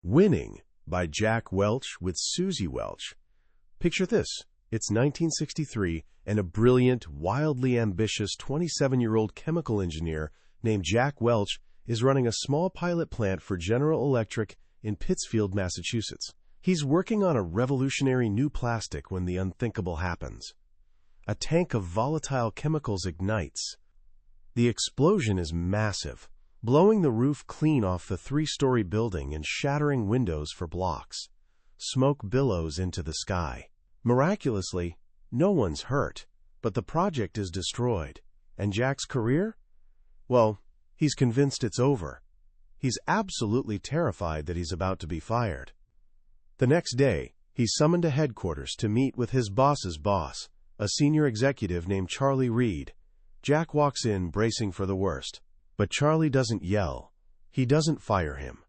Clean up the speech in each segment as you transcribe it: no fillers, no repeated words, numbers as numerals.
Winning by Jack Welch with Susie Welch. Picture this. It's 1963, and a brilliant, wildly ambitious 27-year-old chemical engineer named Jack Welch is running a small pilot plant for General Electric in Pittsfield, Massachusetts. He's working on a revolutionary new plastic when the unthinkable happens. A tank of volatile chemicals ignites. The explosion is massive, blowing the roof clean off the 3-story building and shattering windows for blocks. Smoke billows into the sky. Miraculously, no one's hurt, but the project is destroyed. And Jack's career? Well, he's convinced it's over. He's absolutely terrified that he's about to be fired. The next day, he's summoned to headquarters to meet with his boss's boss, a senior executive named Charlie Reed. Jack walks in, bracing for the worst. But Charlie doesn't yell. He doesn't fire him.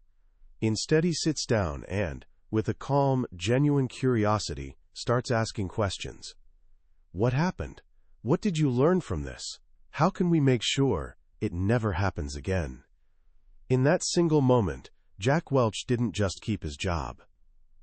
Instead, he sits down and, with a calm, genuine curiosity, starts asking questions. What happened? What did you learn from this? How can we make sure it never happens again? In that single moment, Jack Welch didn't just keep his job.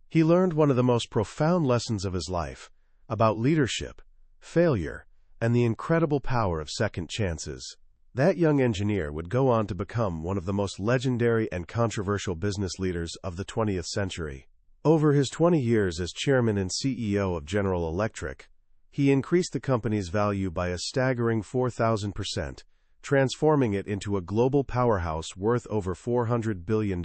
He learned one of the most profound lessons of his life about leadership, failure, and the incredible power of second chances. That young engineer would go on to become one of the most legendary and controversial business leaders of the 20th century. Over his 20 years as chairman and CEO of General Electric, he increased the company's value by a staggering 4,000%, transforming it into a global powerhouse worth over $400 billion.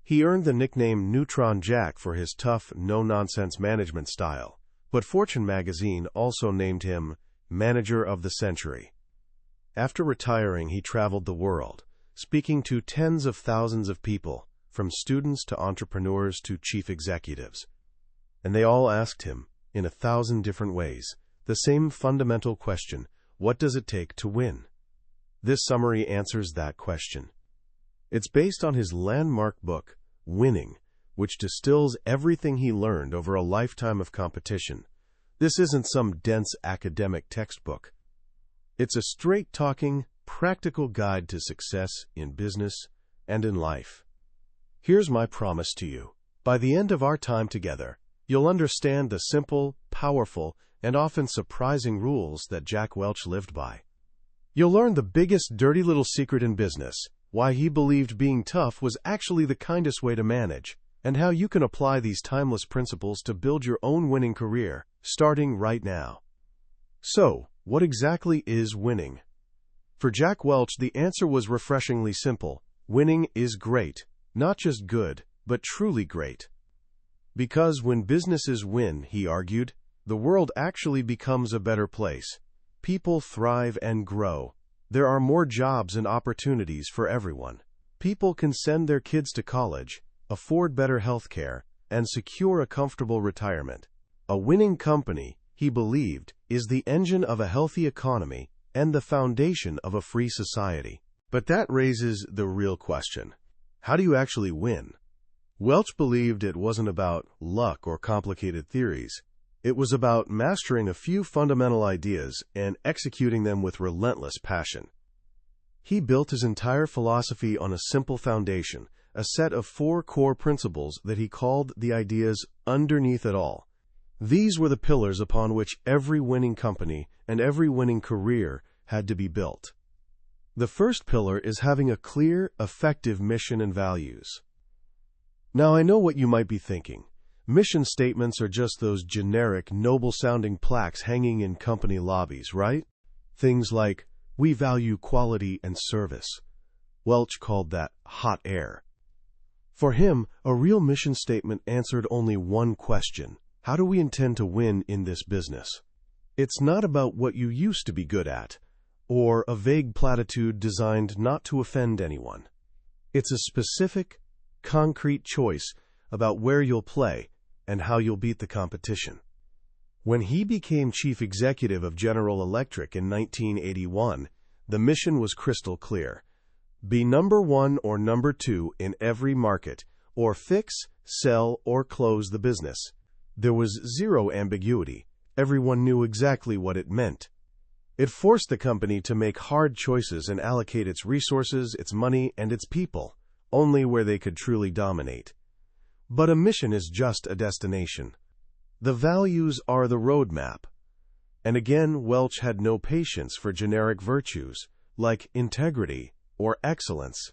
He earned the nickname Neutron Jack for his tough, no-nonsense management style, but Fortune magazine also named him Manager of the Century. After retiring, he traveled the world, speaking to tens of thousands of people, from students to entrepreneurs to chief executives. And they all asked him, in 1,000 different ways, the same fundamental question: what does it take to win? This summary answers that question. It's based on his landmark book, Winning, which distills everything he learned over a lifetime of competition. This isn't some dense academic textbook. It's a straight-talking, practical guide to success in business and in life. Here's my promise to you. By the end of our time together, you'll understand the simple, powerful, and often surprising rules that Jack Welch lived by. You'll learn the biggest dirty little secret in business, why he believed being tough was actually the kindest way to manage, and how you can apply these timeless principles to build your own winning career, starting right now. So, what exactly is winning? For Jack Welch, the answer was refreshingly simple. Winning is great. Not just good, but truly great. Because when businesses win, he argued, the world actually becomes a better place. People thrive and grow. There are more jobs and opportunities for everyone. People can send their kids to college, afford better health care, and secure a comfortable retirement. A winning company, he believed, is the engine of a healthy economy and the foundation of a free society. But that raises the real question. How do you actually win? Welch believed it wasn't about luck or complicated theories. It was about mastering a few fundamental ideas and executing them with relentless passion. He built his entire philosophy on a simple foundation, a set of 4 core principles that he called the ideas underneath it all. These were the pillars upon which every winning company and every winning career had to be built. The first pillar is having a clear, effective mission and values. Now, I know what you might be thinking. Mission statements are just those generic, noble-sounding plaques hanging in company lobbies, right? Things like, we value quality and service. Welch called that hot air. For him, a real mission statement answered only one question. How do we intend to win in this business? It's not about what you used to be good at, or a vague platitude designed not to offend anyone. It's a specific, concrete choice about where you'll play and how you'll beat the competition. When he became chief executive of General Electric in 1981, the mission was crystal clear. Be number 1 or number 2 in every market, or fix, sell, or close the business. There was zero ambiguity. Everyone knew exactly what it meant. It forced the company to make hard choices and allocate its resources, its money, and its people, only where they could truly dominate. But a mission is just a destination. The values are the roadmap. And again, Welch had no patience for generic virtues, like integrity or excellence.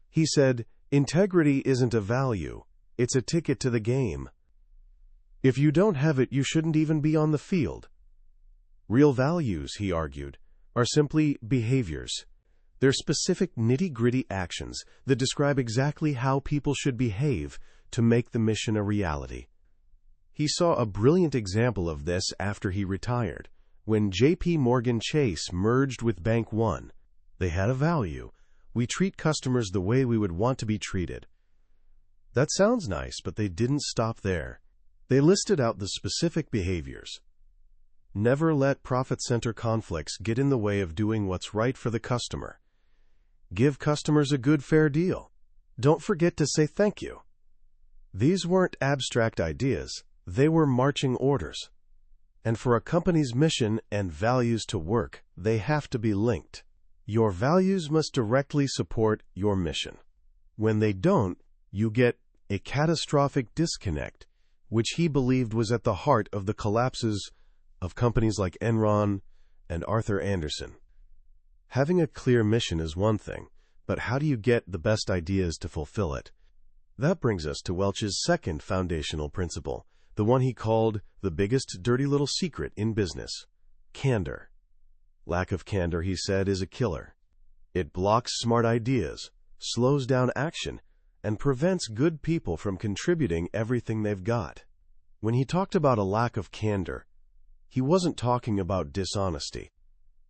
He said, integrity isn't a value, it's a ticket to the game. If you don't have it, you shouldn't even be on the field. Real values, he argued, are simply behaviors. They're specific nitty-gritty actions that describe exactly how people should behave to make the mission a reality. He saw a brilliant example of this after he retired, when J.P. Morgan Chase merged with Bank One. They had a value. We treat customers the way we would want to be treated. That sounds nice, but they didn't stop there. They listed out the specific behaviors. Never let profit center conflicts get in the way of doing what's right for the customer. Give customers a good, fair deal. Don't forget to say thank you. These weren't abstract ideas. They were marching orders. And for a company's mission and values to work, they have to be linked. Your values must directly support your mission. When they don't, you get a catastrophic disconnect, which he believed was at the heart of the collapses of companies like Enron and Arthur Andersen. Having a clear mission is one thing, but how do you get the best ideas to fulfill it? That brings us to Welch's second foundational principle, the one he called the biggest dirty little secret in business: candor. Lack of candor, he said, is a killer. It blocks smart ideas, slows down action, and prevents good people from contributing everything they've got. When he talked about a lack of candor, he wasn't talking about dishonesty.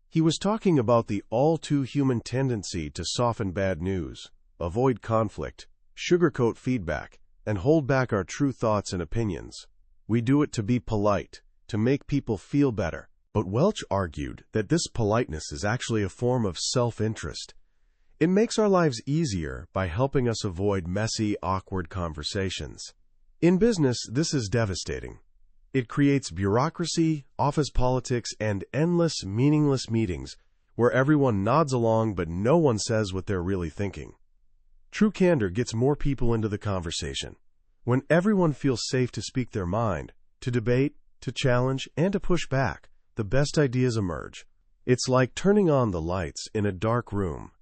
He was talking about the all-too-human tendency to soften bad news, avoid conflict, sugarcoat feedback, and hold back our true thoughts and opinions. We do it to be polite, to make people feel better. But Welch argued that this politeness is actually a form of self-interest. It makes our lives easier by helping us avoid messy, awkward conversations. In business, this is devastating. It creates bureaucracy, office politics, and endless, meaningless meetings where everyone nods along but no one says what they're really thinking. True candor gets more people into the conversation. When everyone feels safe to speak their mind, to debate, to challenge, and to push back, the best ideas emerge. It's like turning on the lights in a dark room.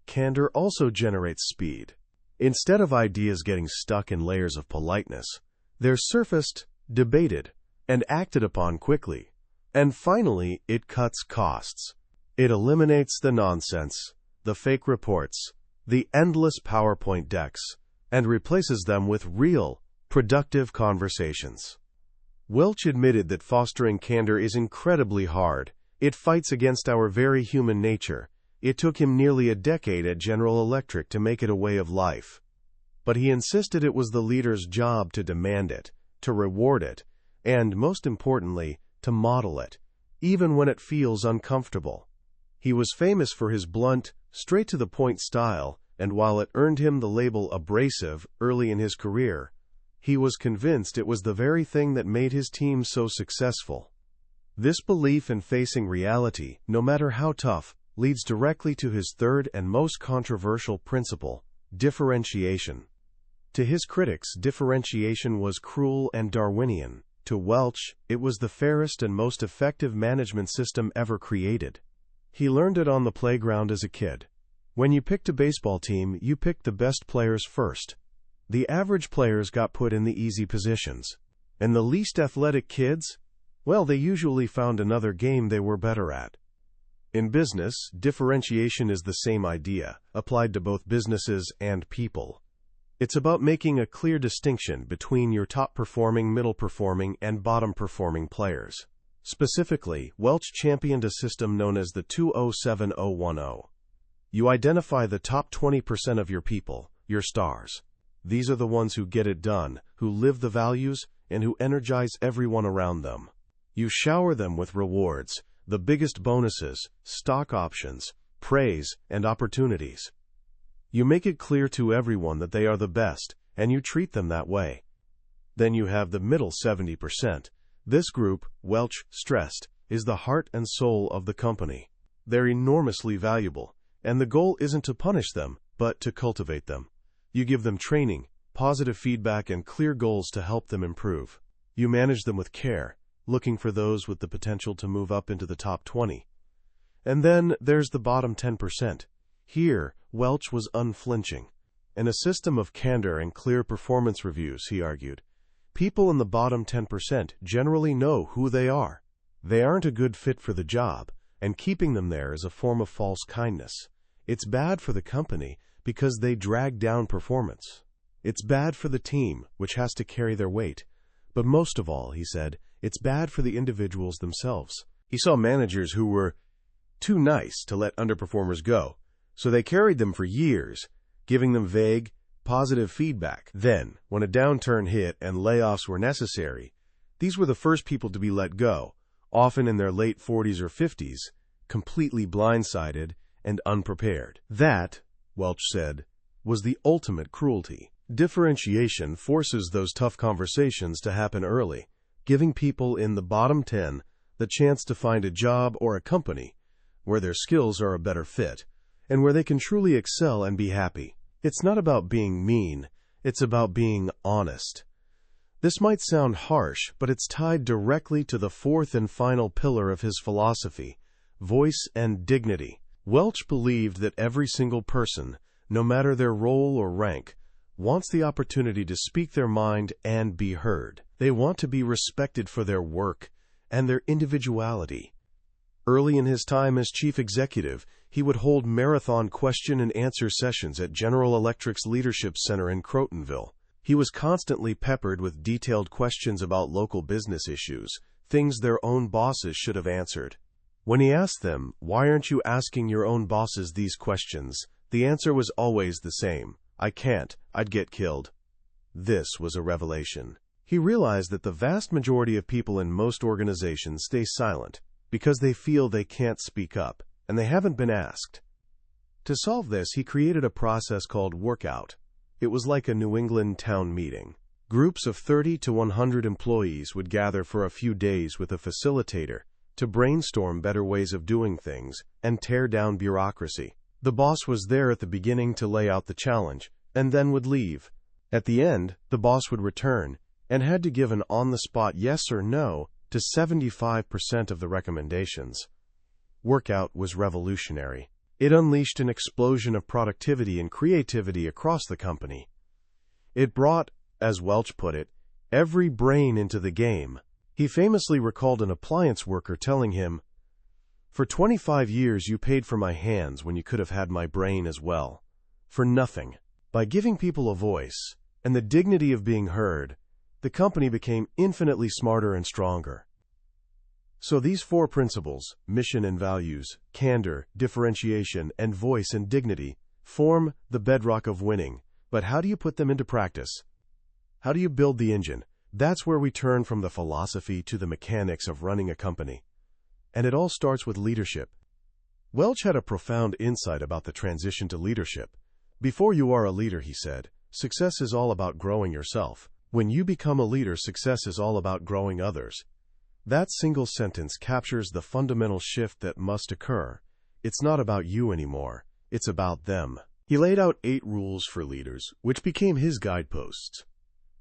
Candor also generates speed. Instead of ideas getting stuck in layers of politeness, they're surfaced, debated, and acted upon quickly. And finally, it cuts costs. It eliminates the nonsense, the fake reports, the endless PowerPoint decks, and replaces them with real, productive conversations. Welch admitted that fostering candor is incredibly hard. It fights against our very human nature. It took him nearly a decade at General Electric to make it a way of life. But he insisted it was the leader's job to demand it, to reward it, and, most importantly, to model it, even when it feels uncomfortable. He was famous for his blunt, straight-to-the-point style, and while it earned him the label abrasive early in his career, he was convinced it was the very thing that made his team so successful. This belief in facing reality, no matter how tough, leads directly to his third and most controversial principle: differentiation. To his critics, differentiation was cruel and Darwinian. To Welch, it was the fairest and most effective management system ever created. He learned it on the playground as a kid. When you picked a baseball team, you picked the best players first. The average players got put in the easy positions. And the least athletic kids, well, they usually found another game they were better at. In business, differentiation is the same idea, applied to both businesses and people. It's about making a clear distinction between your top-performing, middle-performing, and bottom-performing players. Specifically, Welch championed a system known as the 20-70-10. You identify the top 20% of your people, your stars. These are the ones who get it done, who live the values, and who energize everyone around them. You shower them with rewards, the biggest bonuses, stock options, praise, and opportunities. You make it clear to everyone that they are the best, and you treat them that way. Then you have the middle 70%. This group, Welch stressed, is the heart and soul of the company. They're enormously valuable, and the goal isn't to punish them, but to cultivate them. You give them training, positive feedback, and clear goals to help them improve. You manage them with care, looking for those with the potential to move up into the top 20. And then there's the bottom 10%. Here, Welch was unflinching. In a system of candor and clear performance reviews, he argued, people in the bottom 10% generally know who they are. They aren't a good fit for the job, and keeping them there is a form of false kindness. It's bad for the company because they drag down performance. It's bad for the team, which has to carry their weight. But most of all, he said, it's bad for the individuals themselves. He saw managers who were too nice to let underperformers go, so they carried them for years, giving them vague, positive feedback. Then, when a downturn hit and layoffs were necessary, these were the first people to be let go, often in their late 40s or 50s, completely blindsided and unprepared. That, Welch said, was the ultimate cruelty. Differentiation forces those tough conversations to happen early, giving people in the bottom 10 the chance to find a job or a company where their skills are a better fit and where they can truly excel and be happy. It's not about being mean, it's about being honest. This might sound harsh, but it's tied directly to the fourth and final pillar of his philosophy, voice and dignity. Welch believed that every single person, no matter their role or rank, wants the opportunity to speak their mind and be heard. They want to be respected for their work and their individuality. Early in his time as chief executive, he would hold marathon question-and-answer sessions at General Electric's Leadership Center in Crotonville. He was constantly peppered with detailed questions about local business issues, things their own bosses should have answered. When he asked them, "Why aren't you asking your own bosses these questions?" the answer was always the same: "I can't, I'd get killed." This was a revelation. He realized that the vast majority of people in most organizations stay silent because they feel they can't speak up, and they haven't been asked. To solve this, he created a process called workout. It was like a New England town meeting. Groups of 30 to 100 employees would gather for a few days with a facilitator to brainstorm better ways of doing things and tear down bureaucracy. The boss was there at the beginning to lay out the challenge, and then would leave. At the end, the boss would return and had to give an on-the-spot yes or no to 75% of the recommendations. Workout was revolutionary. It unleashed an explosion of productivity and creativity across the company. It brought, as Welch put it, every brain into the game. He famously recalled an appliance worker telling him, "For 25 years you paid for my hands when you could have had my brain as well. For nothing." By giving people a voice and the dignity of being heard, the company became infinitely smarter and stronger. So these four principles, mission and values, candor, differentiation, and voice and dignity, form the bedrock of winning. But how do you put them into practice? How do you build the engine? That's where we turn from the philosophy to the mechanics of running a company. And it all starts with leadership. Welch had a profound insight about the transition to leadership. Before you are a leader, he said, success is all about growing yourself. When you become a leader, success is all about growing others. That single sentence captures the fundamental shift that must occur. It's not about you anymore. It's about them. He laid out 8 rules for leaders, which became his guideposts.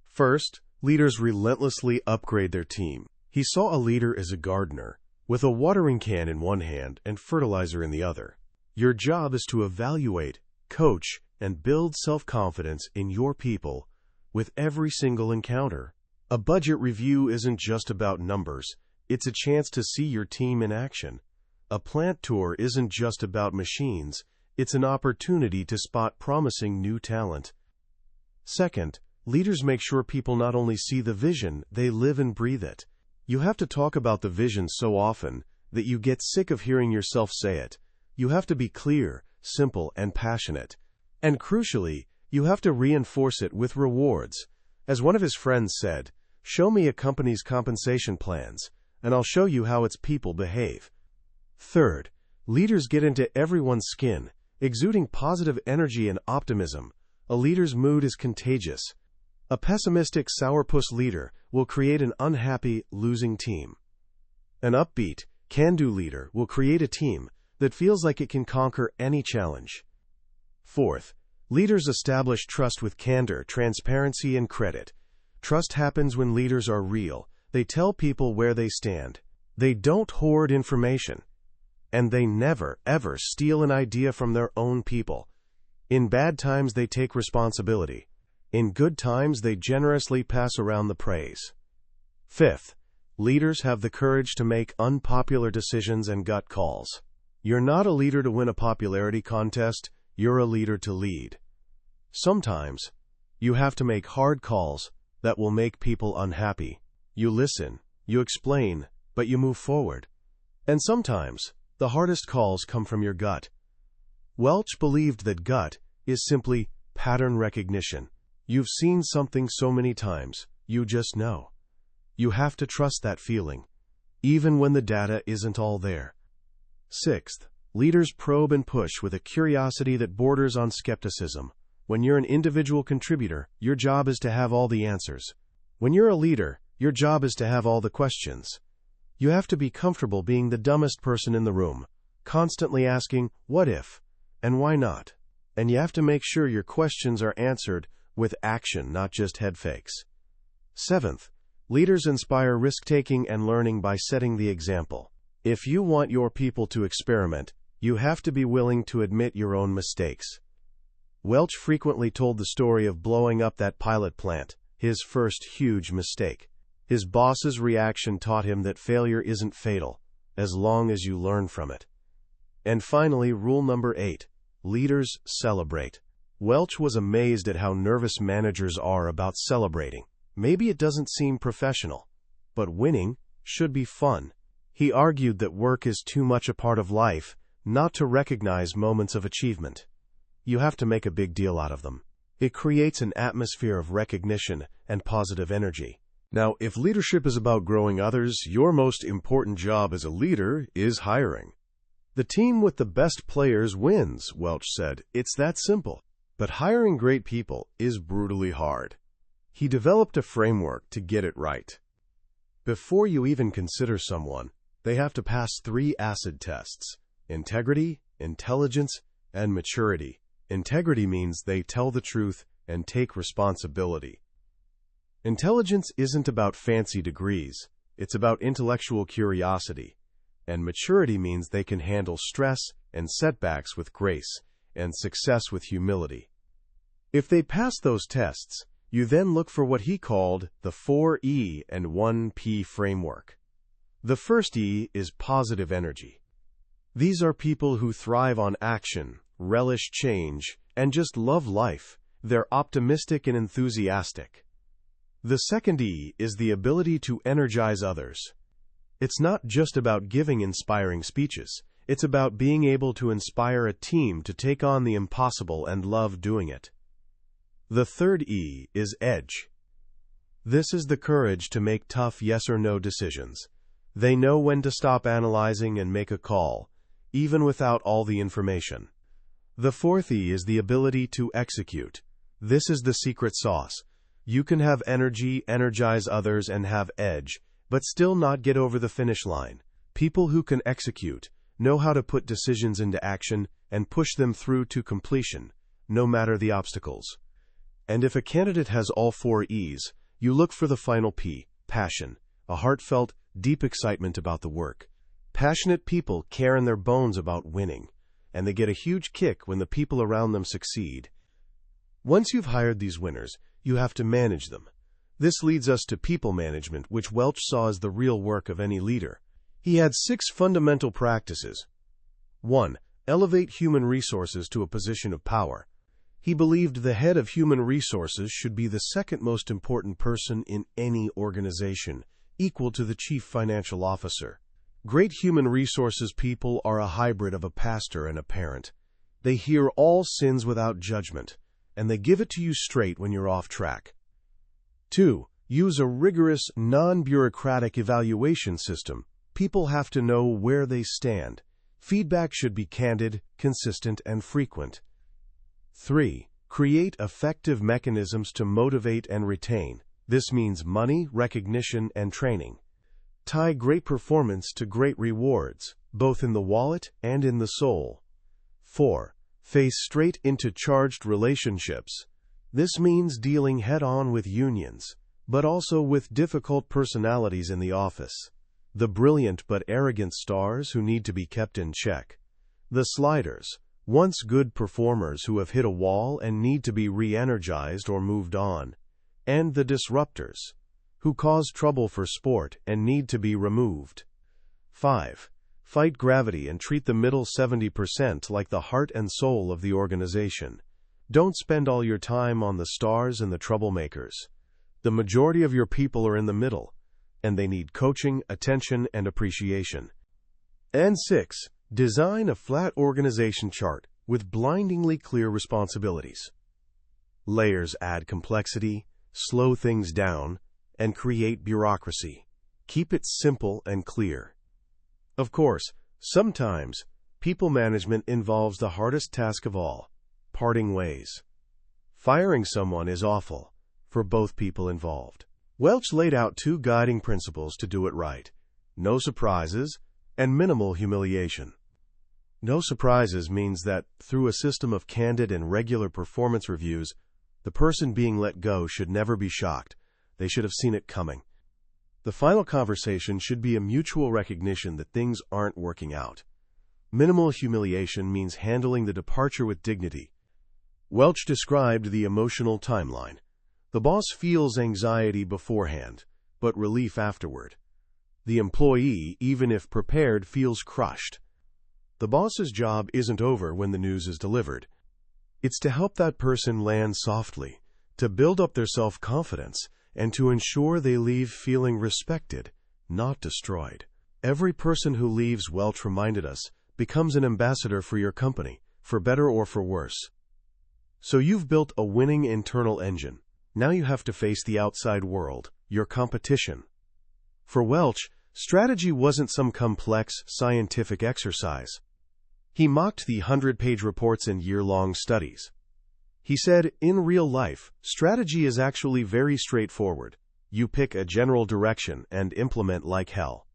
First, leaders relentlessly upgrade their team. He saw a leader as a gardener, with a watering can in one hand and fertilizer in the other. Your job is to evaluate, coach, and build self-confidence in your people with every single encounter. A budget review isn't just about numbers. It's a chance to see your team in action. A plant tour isn't just about machines. It's an opportunity to spot promising new talent. Second, leaders make sure people not only see the vision, they live and breathe it. You have to talk about the vision so often that you get sick of hearing yourself say it. You have to be clear, simple, and passionate. And crucially, you have to reinforce it with rewards. As one of his friends said, "Show me a company's compensation plans, and I'll show you how its people behave." Third, leaders get into everyone's skin, exuding positive energy and optimism. A leader's mood is contagious. A pessimistic sourpuss leader will create an unhappy, losing team. An upbeat, can-do leader will create a team that feels like it can conquer any challenge. Fourth, Leaders establish trust with candor, transparency, and credit. Trust happens when leaders are real. They tell people where they stand. They don't hoard information. And they never, ever steal an idea from their own people. In bad times, they take responsibility. In good times, they generously pass around the praise. Fifth, leaders have the courage to make unpopular decisions and gut calls. You're not a leader to win a popularity contest, you're a leader to lead. Sometimes, you have to make hard calls that will make people unhappy. You listen, you explain, but you move forward. And sometimes, the hardest calls come from your gut. Welch believed that gut is simply pattern recognition. You've seen something so many times, you just know. You have to trust that feeling, even when the data isn't all there. Sixth, leaders probe and push with a curiosity that borders on skepticism. When you're an individual contributor, your job is to have all the answers. When you're a leader, your job is to have all the questions. You have to be comfortable being the dumbest person in the room, constantly asking, what if, and why not? And you have to make sure your questions are answered with action, not just head fakes. Seventh, leaders inspire risk-taking and learning by setting the example. If you want your people to experiment, you have to be willing to admit your own mistakes. Welch frequently told the story of blowing up that pilot plant, his first huge mistake. His boss's reaction taught him that failure isn't fatal, as long as you learn from it. And finally, rule number 8, leaders celebrate. Welch was amazed at how nervous managers are about celebrating. Maybe it doesn't seem professional, but winning should be fun. He argued that work is too much a part of life, not to recognize moments of achievement. You have to make a big deal out of them. It creates an atmosphere of recognition and positive energy. Now, if leadership is about growing others, your most important job as a leader is hiring. The team with the best players wins, Welch said. It's that simple. But hiring great people is brutally hard. He developed a framework to get it right. Before you even consider someone, they have to pass 3 acid tests: integrity, intelligence, and maturity. Integrity means they tell the truth and take responsibility. Intelligence isn't about fancy degrees, it's about intellectual curiosity. And maturity means they can handle stress and setbacks with grace, and success with humility. If they pass those tests, you then look for what he called the 4E and 1P framework. The first E is positive energy. These are people who thrive on action, relish change, and just love life. They're optimistic and enthusiastic. The second E is the ability to energize others. It's not just about giving inspiring speeches. It's about being able to inspire a team to take on the impossible and love doing it. The third E is edge. This is the courage to make tough yes or no decisions. They know when to stop analyzing and make a call, even without all the information. The fourth E is the ability to execute. This is the secret sauce. You can have energy, energize others, and have edge, but still not get over the finish line. People who can execute know how to put decisions into action and push them through to completion, no matter the obstacles. And if a candidate has all 4 E's, you look for the final P, passion, a heartfelt, deep excitement about the work. Passionate people care in their bones about winning, and they get a huge kick when the people around them succeed. Once you've hired these winners, you have to manage them. This leads us to people management, which Welch saw as the real work of any leader. He had 6 fundamental practices. 1. Elevate human resources to a position of power. He believed the head of human resources should be the second most important person in any organization, equal to the chief financial officer. Great human resources people are a hybrid of a pastor and a parent. They hear all sins without judgment, and they give it to you straight when you're off track. 2. Use a rigorous, non-bureaucratic evaluation system. People have to know where they stand. Feedback should be candid, consistent, and frequent. 3. Create effective mechanisms to motivate and retain. This means money, recognition, and training. Tie great performance to great rewards, both in the wallet and in the soul. 4. Face straight into charged relationships. This means dealing head-on with unions, but also with difficult personalities in the office. The brilliant but arrogant stars who need to be kept in check. The sliders, once good performers who have hit a wall and need to be re-energized or moved on. And the disruptors, who cause trouble for sport and need to be removed. 5. Fight gravity and treat the middle 70% like the heart and soul of the organization. Don't spend all your time on the stars and the troublemakers. The majority of your people are in the middle, and they need coaching, attention, and appreciation. And 6. Design a flat organization chart with blindingly clear responsibilities. Layers add complexity, slow things down, and create bureaucracy. Keep it simple and clear. Of course, sometimes people management involves the hardest task of all, parting ways. Firing someone is awful for both people involved. Welch laid out 2 guiding principles to do it right: no surprises and minimal humiliation. No surprises means that, through a system of candid and regular performance reviews, the person being let go should never be shocked. They should have seen it coming. The final conversation should be a mutual recognition that things aren't working out. Minimal humiliation means handling the departure with dignity. Welch described the emotional timeline. The boss feels anxiety beforehand, but relief afterward. The employee, even if prepared, feels crushed. The boss's job isn't over when the news is delivered. It's to help that person land softly, to build up their self-confidence, and to ensure they leave feeling respected, not destroyed. Every person who leaves, Welch reminded us, becomes an ambassador for your company, for better or for worse. So you've built a winning internal engine. Now you have to face the outside world, your competition. For Welch, strategy wasn't some complex scientific exercise. He mocked the 100-page reports and year-long studies. He said, in real life, strategy is actually very straightforward. You pick a general direction and implement like hell.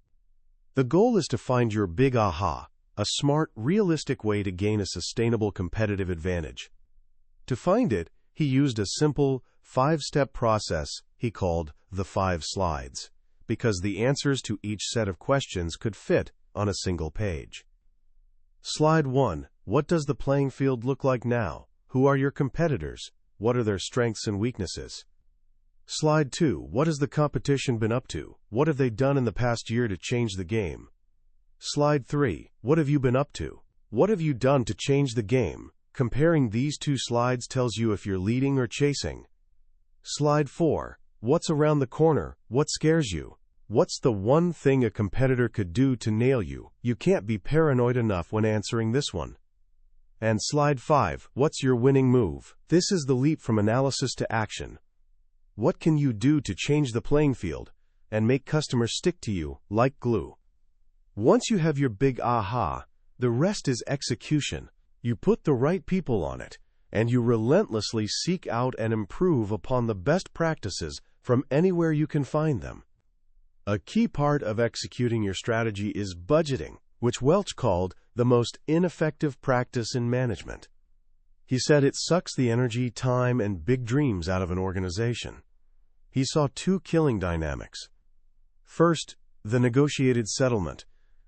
The goal is to find your big aha, a smart, realistic way to gain a sustainable competitive advantage. To find it, he used a simple, 5-step process he called the 5 slides, because the answers to each set of questions could fit on a single page. Slide 1. What does the playing field look like now? Who are your competitors? What are their strengths and weaknesses? Slide 2. What has the competition been up to? What have they done in the past year to change the game? Slide 3. What have you been up to? What have you done to change the game? Comparing these 2 slides tells you if you're leading or chasing. Slide 4. What's around the corner? What scares you? What's the one thing a competitor could do to nail you? You can't be paranoid enough when answering this one. And slide 5. What's your winning move? This is the leap from analysis to action. What can you do to change the playing field and make customers stick to you like glue? Once you have your big aha, the rest is execution. You put the right people on it, and you relentlessly seek out and improve upon the best practices from anywhere you can find them. A key part of executing your strategy is budgeting, which Welch called the most ineffective practice in management. He said it sucks the energy, time, and big dreams out of an organization. He saw 2 killing dynamics. First, the negotiated settlement,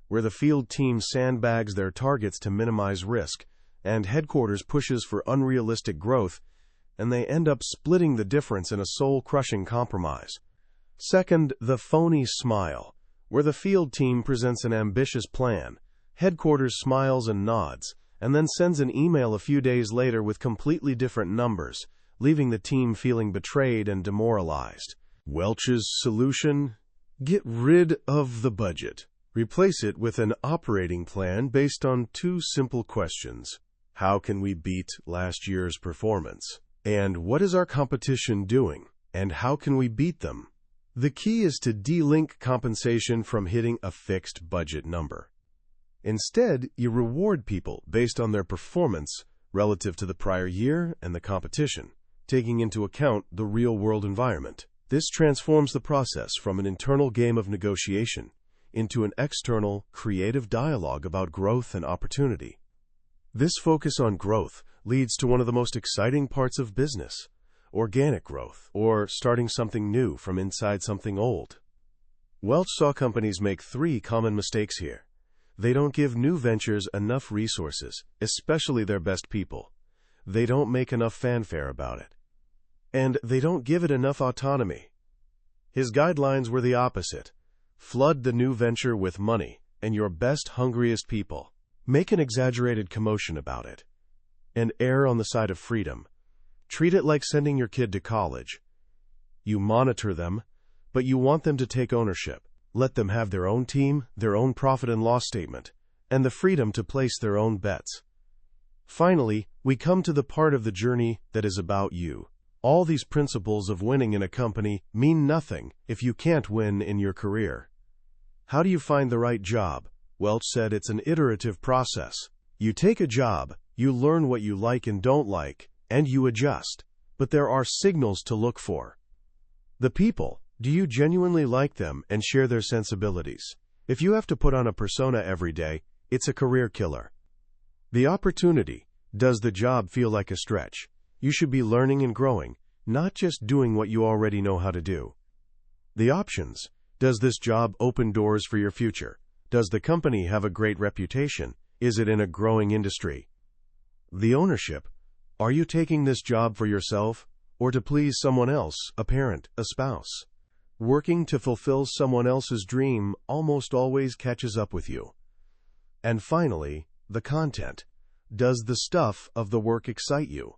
where the field team sandbags their targets to minimize risk, and headquarters pushes for unrealistic growth, and they end up splitting the difference in a soul-crushing compromise. Second, the phony smile, where the field team presents an ambitious plan, headquarters smiles and nods, and then sends an email a few days later with completely different numbers, leaving the team feeling betrayed and demoralized. Welch's solution? Get rid of the budget. Replace it with an operating plan based on 2 simple questions. How can we beat last year's performance? And what is our competition doing? And how can we beat them? The key is to de-link compensation from hitting a fixed budget number. Instead, you reward people based on their performance relative to the prior year and the competition, taking into account the real-world environment. This transforms the process from an internal game of negotiation into an external, creative dialogue about growth and opportunity. This focus on growth leads to one of the most exciting parts of business: organic growth, or starting something new from inside something old. Welch saw companies make three common mistakes here. They don't give new ventures enough resources, especially their best people. They don't make enough fanfare about it. And they don't give it enough autonomy. His guidelines were the opposite. Flood the new venture with money and your best, hungriest people. Make an exaggerated commotion about it. And err on the side of freedom. Treat it like sending your kid to college. You monitor them, but you want them to take ownership. Let them have their own team, their own profit and loss statement, and the freedom to place their own bets. Finally, we come to the part of the journey that is about you. All these principles of winning in a company mean nothing if you can't win in your career. How do you find the right job? Welch said it's an iterative process. You take a job, you learn what you like and don't like, and you adjust. But there are signals to look for. The people. Do you genuinely like them and share their sensibilities? If you have to put on a persona every day, it's a career killer. The opportunity. Does the job feel like a stretch? You should be learning and growing, not just doing what you already know how to do. The options. Does this job open doors for your future? Does the company have a great reputation? Is it in a growing industry? The ownership. Are you taking this job for yourself or to please someone else, a parent, a spouse? Working to fulfill someone else's dream almost always catches up with you. And finally, the content. Does the stuff of the work excite you?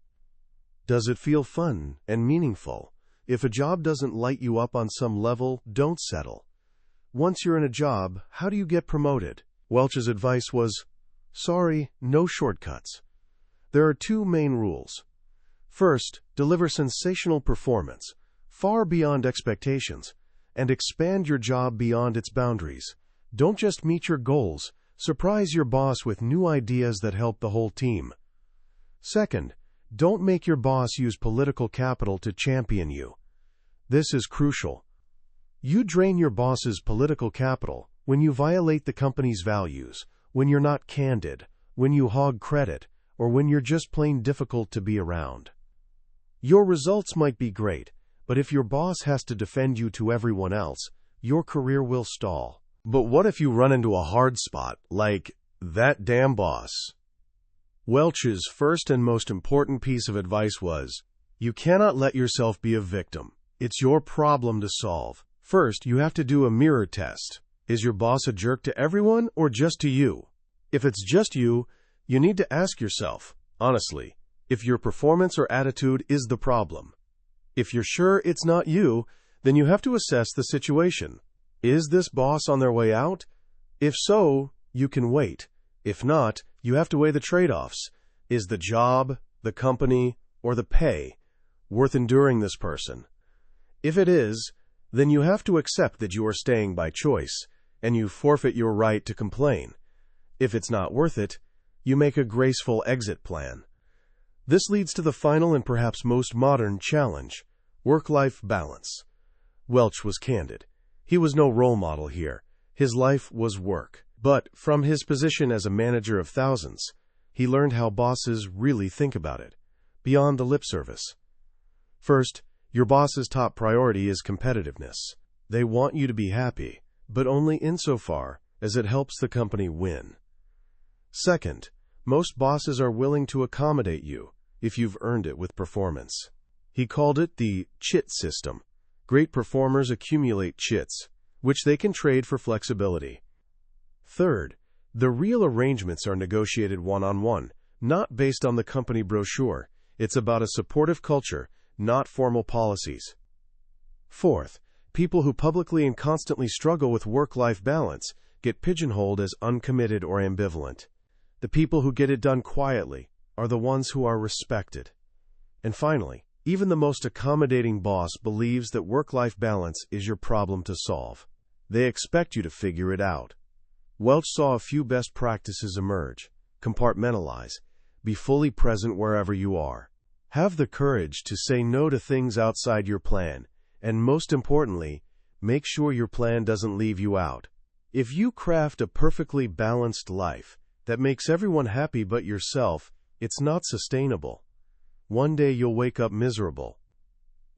Does it feel fun and meaningful? If a job doesn't light you up on some level, don't settle. Once you're in a job, how do you get promoted? Welch's advice was, sorry, no shortcuts. There are two main rules. First, deliver sensational performance, far beyond expectations, and expand your job beyond its boundaries. Don't just meet your goals, surprise your boss with new ideas that help the whole team. Second, don't make your boss use political capital to champion you. This is crucial. You drain your boss's political capital when you violate the company's values, when you're not candid, when you hog credit, or when you're just plain difficult to be around. Your results might be great, but if your boss has to defend you to everyone else, your career will stall. But what if you run into a hard spot, like that damn boss? Welch's first and most important piece of advice was, you cannot let yourself be a victim. It's your problem to solve. First, you have to do a mirror test. Is your boss a jerk to everyone or just to you? If it's just you, you need to ask yourself, honestly, if your performance or attitude is the problem. If you're sure it's not you, then you have to assess the situation. Is this boss on their way out? If so, you can wait. If not, you have to weigh the trade-offs. Is the job, the company, or the pay worth enduring this person? If it is, then you have to accept that you are staying by choice, and you forfeit your right to complain. If it's not worth it, you make a graceful exit plan. This leads to the final and perhaps most modern challenge: work-life balance. Welch was candid. He was no role model here. His life was work. But from his position as a manager of thousands, he learned how bosses really think about it, beyond the lip service. First, your boss's top priority is competitiveness. They want you to be happy, but only insofar as it helps the company win. Second, most bosses are willing to accommodate you if you've earned it with performance. He called it the chit system. Great performers accumulate chits, which they can trade for flexibility. Third, the real arrangements are negotiated one-on-one, not based on the company brochure. It's about a supportive culture, not formal policies. Fourth, people who publicly and constantly struggle with work-life balance get pigeonholed as uncommitted or ambivalent. The people who get it done quietly are the ones who are respected. And finally, even the most accommodating boss believes that work-life balance is your problem to solve. They expect you to figure it out. Welch saw a few best practices emerge. Compartmentalize. Be fully present wherever you are. Have the courage to say no to things outside your plan. And most importantly, make sure your plan doesn't leave you out. If you craft a perfectly balanced life, that makes everyone happy but yourself, it's not sustainable. One day you'll wake up miserable.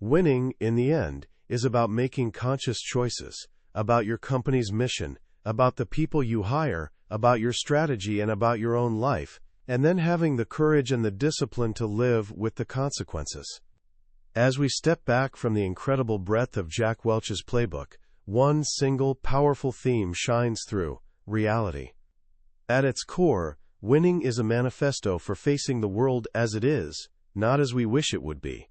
Winning, in the end, is about making conscious choices, about your company's mission, about the people you hire, about your strategy, and about your own life, and then having the courage and the discipline to live with the consequences. As we step back from the incredible breadth of Jack Welch's playbook, one single, powerful theme shines through: reality. At its core, winning is a manifesto for facing the world as it is, not as we wish it would be.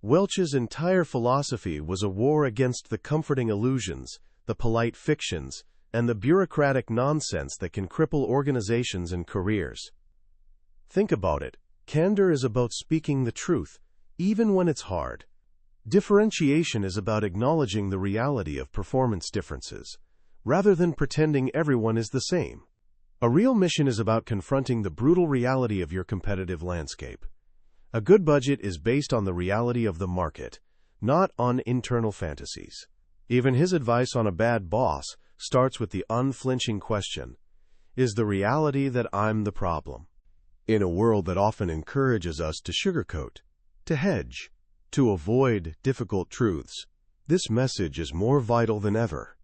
Welch's entire philosophy was a war against the comforting illusions, the polite fictions, and the bureaucratic nonsense that can cripple organizations and careers. Think about it. Candor is about speaking the truth, even when it's hard. Differentiation is about acknowledging the reality of performance differences, rather than pretending everyone is the same. A real mission is about confronting the brutal reality of your competitive landscape. A good budget is based on the reality of the market, not on internal fantasies. Even his advice on a bad boss starts with the unflinching question: is the reality that I'm the problem? In a world that often encourages us to sugarcoat, to hedge, to avoid difficult truths, this message is more vital than ever.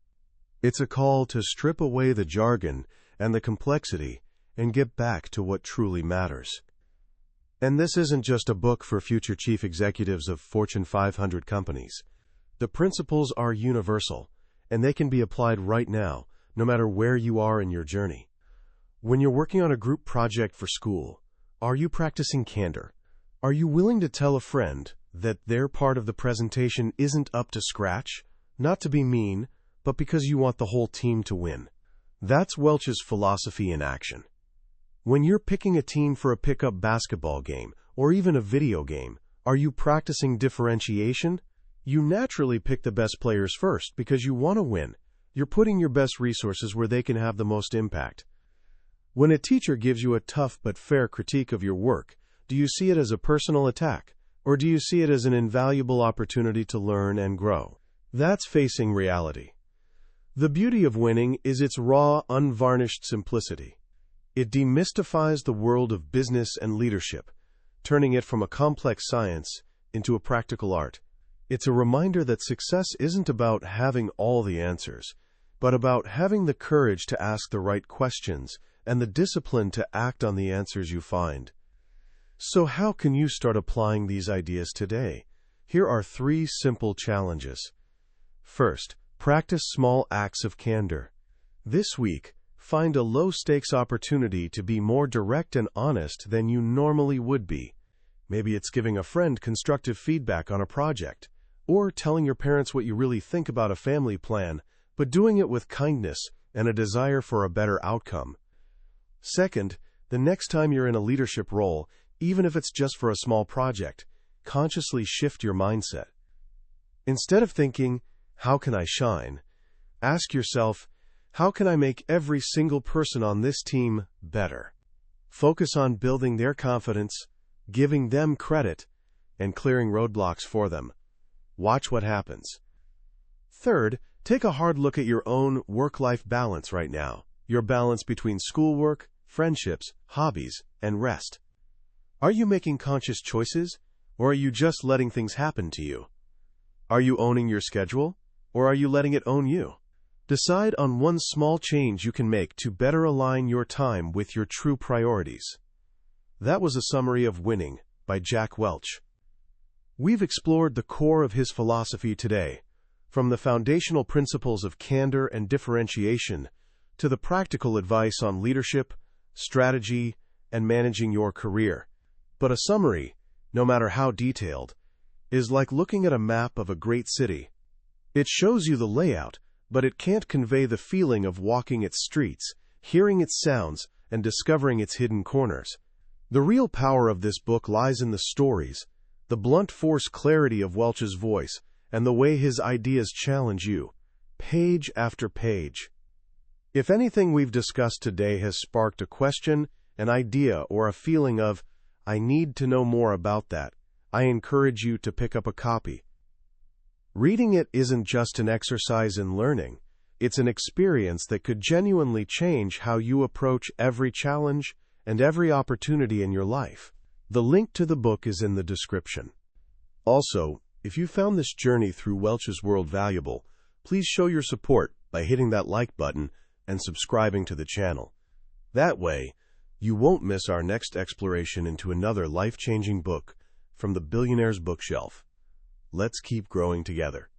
It's a call to strip away the jargon and the complexity and get back to what truly matters. And this isn't just a book for future chief executives of Fortune 500 companies. The principles are universal, and they can be applied right now, no matter where you are in your journey. When you're working on a group project for school, are you practicing candor? Are you willing to tell a friend that their part of the presentation isn't up to scratch? Not to be mean, but because you want the whole team to win. That's Welch's philosophy in action. When you're picking a team for a pickup basketball game, or even a video game, are you practicing differentiation? You naturally pick the best players first because you want to win. You're putting your best resources where they can have the most impact. When a teacher gives you a tough but fair critique of your work, do you see it as a personal attack, or do you see it as an invaluable opportunity to learn and grow? That's facing reality. The beauty of winning is its raw, unvarnished simplicity. It demystifies the world of business and leadership, turning it from a complex science into a practical art. It's a reminder that success isn't about having all the answers, but about having the courage to ask the right questions and the discipline to act on the answers you find. So how can you start applying these ideas today? Here are 3 simple challenges. First, practice small acts of candor. This week, find a low-stakes opportunity to be more direct and honest than you normally would be. Maybe it's giving a friend constructive feedback on a project, or telling your parents what you really think about a family plan, but doing it with kindness and a desire for a better outcome. Second, the next time you're in a leadership role, even if it's just for a small project, consciously shift your mindset. Instead of thinking, "How can I shine?" ask yourself, "How can I make every single person on this team better?" Focus on building their confidence, giving them credit, and clearing roadblocks for them. Watch what happens. Third, take a hard look at your own work-life balance right now, your balance between schoolwork, friendships, hobbies, and rest. Are you making conscious choices, or are you just letting things happen to you? Are you owning your schedule, or are you letting it own you? Decide on one small change you can make to better align your time with your true priorities. That was a summary of Winning by Jack Welch. We've explored the core of his philosophy today, from the foundational principles of candor and differentiation to the practical advice on leadership, strategy, and managing your career. But a summary, no matter how detailed, is like looking at a map of a great city. It shows you the layout, but it can't convey the feeling of walking its streets, hearing its sounds, and discovering its hidden corners. The real power of this book lies in the stories, the blunt force clarity of Welch's voice, and the way his ideas challenge you, page after page. If anything we've discussed today has sparked a question, an idea, or a feeling of, "I need to know more about that," I encourage you to pick up a copy. Reading it isn't just an exercise in learning, It's an experience that could genuinely change how you approach every challenge and every opportunity in your life. The link to the book is in the description. Also, if you found this journey through Welch's world valuable, please show your support by hitting that like button and subscribing to the channel. That way, you won't miss our next exploration into another life-changing book from the billionaire's bookshelf. Let's keep growing together.